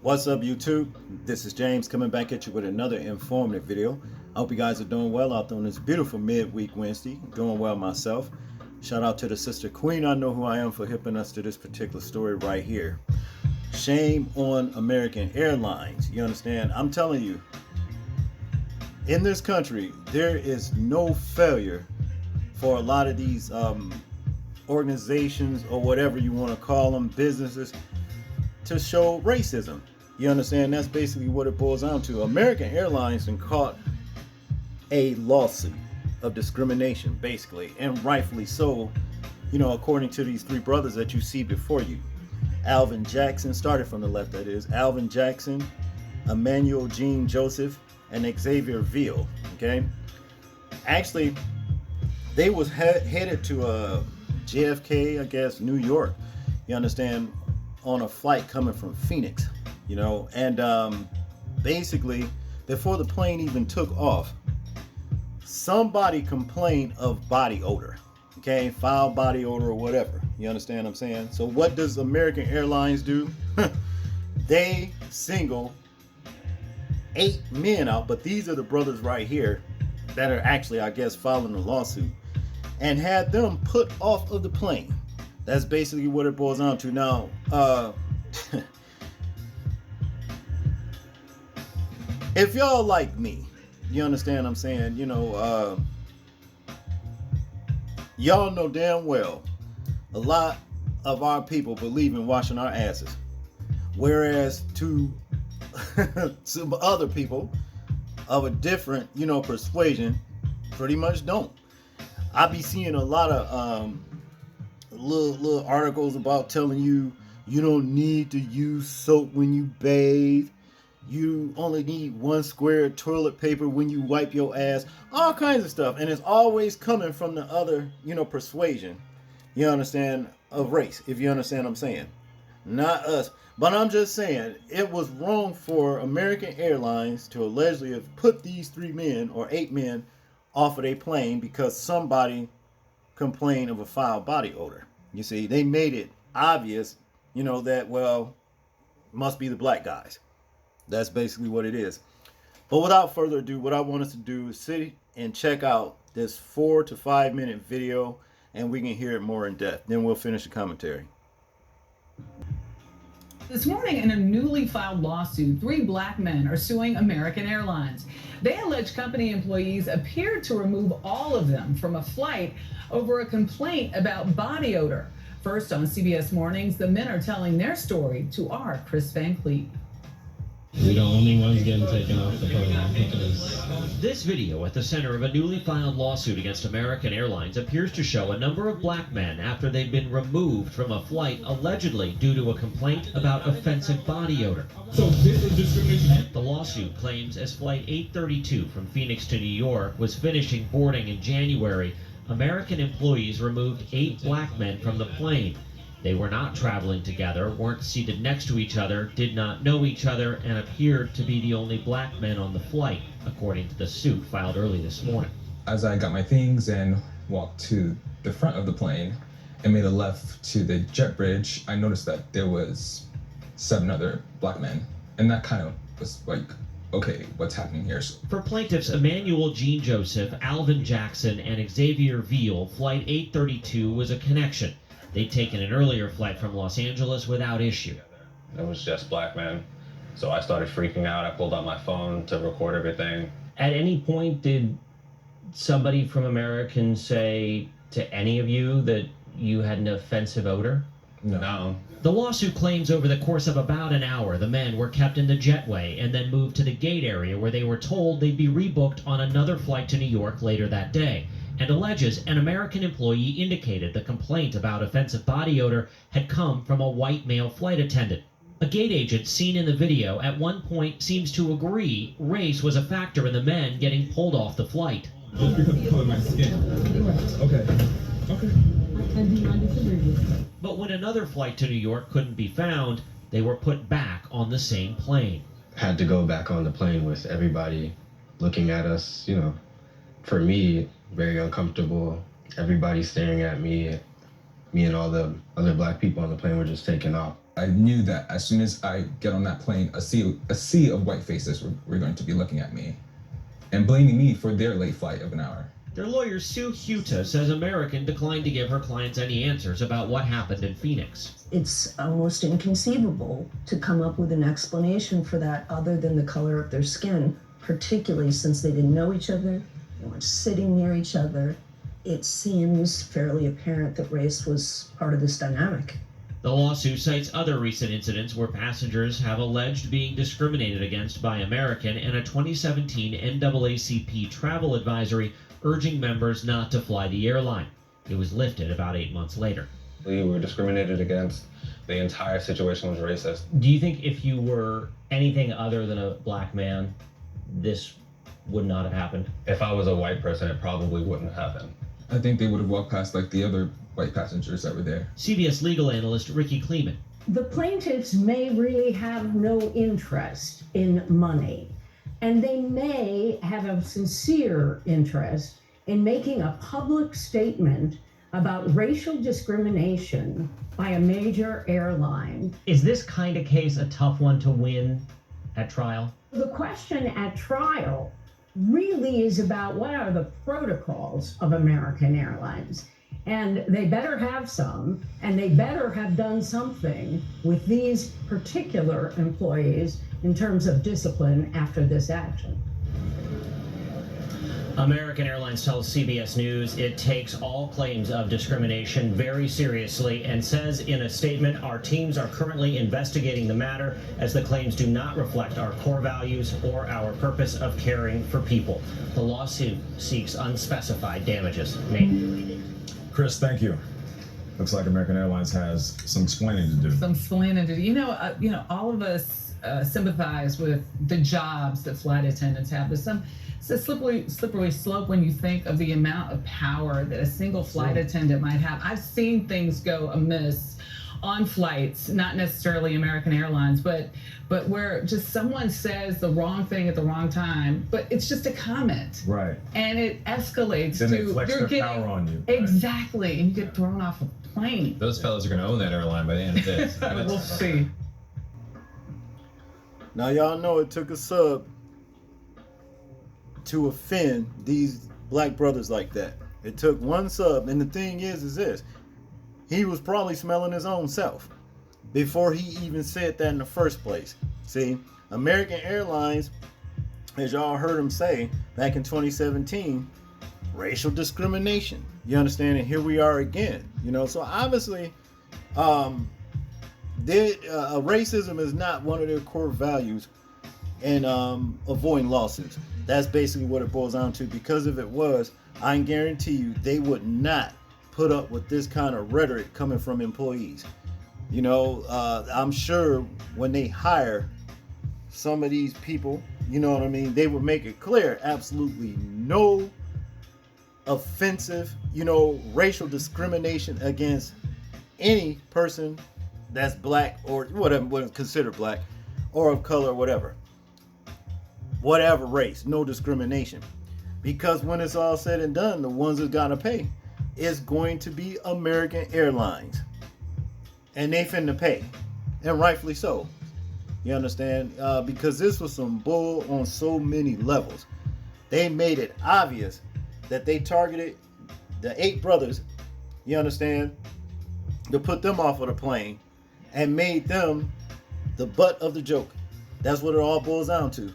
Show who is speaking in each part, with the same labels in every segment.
Speaker 1: What's up, YouTube? This is James coming back at you with another informative video. I hope you guys are doing well out there on this beautiful midweek Wednesday. Doing well myself. Shout out to the sister Queen, I know who I am, for hipping us to this particular story right here. Shame on American Airlines. You understand? I'm telling you, in this country, there is no failure for a lot of these organizations or whatever you want to call them, businesses, to show racism. You understand? That's basically what it boils down to. American Airlines been caught a lawsuit of discrimination, basically, and rightfully so, you know, according to these three brothers that you see before you. Alvin Jackson, started from the left, that is. Alvin Jackson, Emmanuel Jean Joseph, and Xavier Veal. Okay? Actually, they was headed to JFK, I guess, New York. You understand? On a flight coming from Phoenix, you know, and basically before the plane even took off, somebody complained of body odor, okay, foul body odor or whatever. You understand what I'm saying? So what does American Airlines do? They single 8 men out, but these are the brothers right here that are actually, I guess, filing the lawsuit, and had them put off of the plane. That's basically what it boils down to. Now, if y'all like me, you understand what I'm saying? You know, y'all know damn well a lot of our people believe in washing our asses. Whereas to some other people of a different, you know, persuasion pretty much don't. I be seeing a lot of little articles about telling you you don't need to use soap when you bathe. You only need 1 square toilet paper when you wipe your ass. All kinds of stuff. And it's always coming from the other, you know, persuasion. You understand? Of race, if you understand what I'm saying. Not us. But I'm just saying, it was wrong for American Airlines to allegedly have put these 3 men or 8 men off of a plane because somebody complained of a foul body odor. You see, they made it obvious, you know, that, well, must be the black guys. That's basically what it is. But without further ado, what I want us to do is sit and check out this 4 to 5 minute video, and we can hear it more in depth. Then we'll finish the commentary.
Speaker 2: This morning, in a newly filed lawsuit, 3 black men are suing American Airlines. They allege company employees appeared to remove all of them from a flight over a complaint about body odor. First on CBS Mornings, the men are telling their story to our Chris Van Cleet.
Speaker 3: We're the only ones getting taken off the plane.
Speaker 4: This video at the center of a newly filed lawsuit against American Airlines appears to show a number of black men after they've been removed from a flight allegedly due to a complaint about offensive body odor.
Speaker 3: So this is discrimination.
Speaker 4: The lawsuit claims as Flight 832 from Phoenix to New York was finishing boarding in January, American employees removed 8 black men from the plane. They were not traveling together, weren't seated next to each other, did not know each other, and appeared to be the only black men on the flight, according to the suit filed early this morning.
Speaker 5: As I got my things and walked to the front of the plane and made a left to the jet bridge, I noticed that there was 7 other black men. And that kind of was like, okay, what's happening here?
Speaker 4: For plaintiffs Emmanuel Jean Joseph, Alvin Jackson, and Xavier Veal, Flight 832 was a connection. They'd taken an earlier flight from Los Angeles without issue.
Speaker 6: It was just black men. So I started freaking out. I pulled out my phone to record everything.
Speaker 7: At any point, did somebody from American say to any of you that you had an offensive odor?
Speaker 6: No.
Speaker 4: The lawsuit claims over the course of about an hour, the men were kept in the jetway and then moved to the gate area where they were told they'd be rebooked on another flight to New York later that day, and alleges an American employee indicated the complaint about offensive body odor had come from a white male flight attendant. A gate agent seen in the video at one point seems to agree race was a factor in the men getting pulled off the flight.
Speaker 3: Just because of the color of my skin. Okay. Okay.
Speaker 8: I do not disagree with you.
Speaker 4: But when another flight to New York couldn't be found, they were put back on the same plane.
Speaker 9: Had to go back on the plane with everybody looking at us, you know, for me, very uncomfortable. Everybody staring at me. Me and all the other black people on the plane were just taking off.
Speaker 5: I knew that as soon as I get on that plane, a sea of white faces were going to be looking at me and blaming me for their late flight of an hour.
Speaker 4: Their lawyer, Sue Huta, says American declined to give her clients any answers about what happened in Phoenix.
Speaker 10: It's almost inconceivable to come up with an explanation for that other than the color of their skin, particularly since they didn't know each other, they weren't sitting near each other. It seems fairly apparent that race was part of this dynamic.
Speaker 4: The lawsuit cites other recent incidents where passengers have alleged being discriminated against by American and a 2017 NAACP travel advisory urging members not to fly the airline. It was lifted about 8 months later.
Speaker 6: We were discriminated against. The entire situation was racist.
Speaker 7: Do you think if you were anything other than a black man, this would not have happened?
Speaker 6: If I was a white person, it probably wouldn't have happened.
Speaker 5: I think they would have walked past like the other white passengers that were there.
Speaker 4: CBS legal analyst Ricky Kleeman.
Speaker 11: The plaintiffs may really have no interest in money, and they may have a sincere interest in making a public statement about racial discrimination by a major airline.
Speaker 7: Is this kind of case a tough one to win at trial?
Speaker 11: The question at trial really is about what are the protocols of American Airlines. And they better have some, and they better have done something with these particular employees in terms of discipline after this action.
Speaker 7: American Airlines tells CBS News it takes all claims of discrimination very seriously and says in a statement, our teams are currently investigating the matter as the claims do not reflect our core values or our purpose of caring for people. The lawsuit seeks unspecified damages. Nate.
Speaker 12: Chris, thank you. Looks like American Airlines has some explaining to do.
Speaker 2: Some explaining to do. You know, all of us sympathize with the jobs that flight attendants have. It's a slippery slope when you think of the amount of power that a single flight attendant might have. I've seen things go amiss on flights, not necessarily American Airlines, but where just someone says the wrong thing at the wrong time, but it's just a comment.
Speaker 12: Right.
Speaker 2: And it escalates
Speaker 12: then
Speaker 2: to
Speaker 12: they flex their power on you.
Speaker 2: Exactly. And you get thrown off a plane.
Speaker 13: Those fellas are going to own that airline by the end of this.
Speaker 2: We'll see.
Speaker 1: Now y'all know it took a sub to offend these black brothers like that. It took one sub, and the thing is this. He was probably smelling his own self before he even said that in the first place. See, American Airlines, as y'all heard him say back in 2017, racial discrimination. You understand? And here we are again. You know, so obviously, racism is not one of their core values in avoiding lawsuits. That's basically what it boils down to. Because if it was, I can guarantee you they would not put up with this kind of rhetoric coming from employees. You know, I'm sure when they hire some of these people, you know what I mean, they would make it clear absolutely no offensive, racial discrimination against any person that's black or whatever, what is considered black or of color or whatever race, no discrimination. Because when it's all said and done, the ones that gotta pay is going to be American Airlines, and they finna pay, and rightfully so. You understand? Because this was some bull on so many levels. They made it obvious that they targeted the 8 brothers, you understand, to put them off of the plane and made them the butt of the joke. That's what it all boils down to.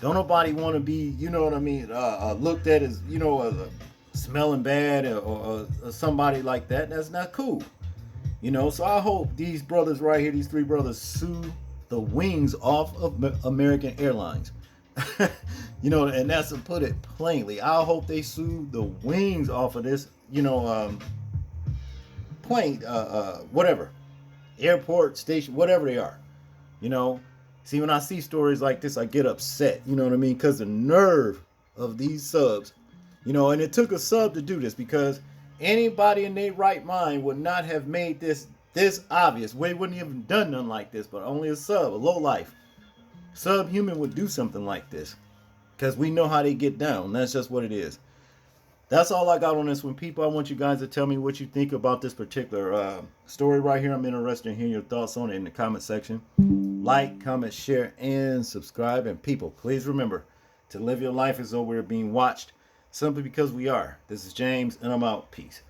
Speaker 1: Don't nobody want to be, you know what I mean, looked at as, smelling bad or somebody like that. That's not cool. So I hope these brothers right here, these 3 brothers, sue the wings off of American Airlines. And that's to put it plainly. I hope they sue the wings off of this, plane, whatever, airport, station, whatever they are. See, when I see stories like this, I get upset, you know what I mean? Because the nerve of these subs, and it took a sub to do this, because anybody in their right mind would not have made this obvious. We wouldn't have done nothing like this, but only a sub, a low life subhuman would do something like this, because we know how they get down. That's just what it is. That's all I got on this one, people. I want you guys to tell me what you think about this particular story right here. I'm interested in hearing your thoughts on it in the comment section. Like, comment, share, and subscribe. And people, please remember to live your life as though we're being watched, simply because we are. This is James, and I'm out. Peace.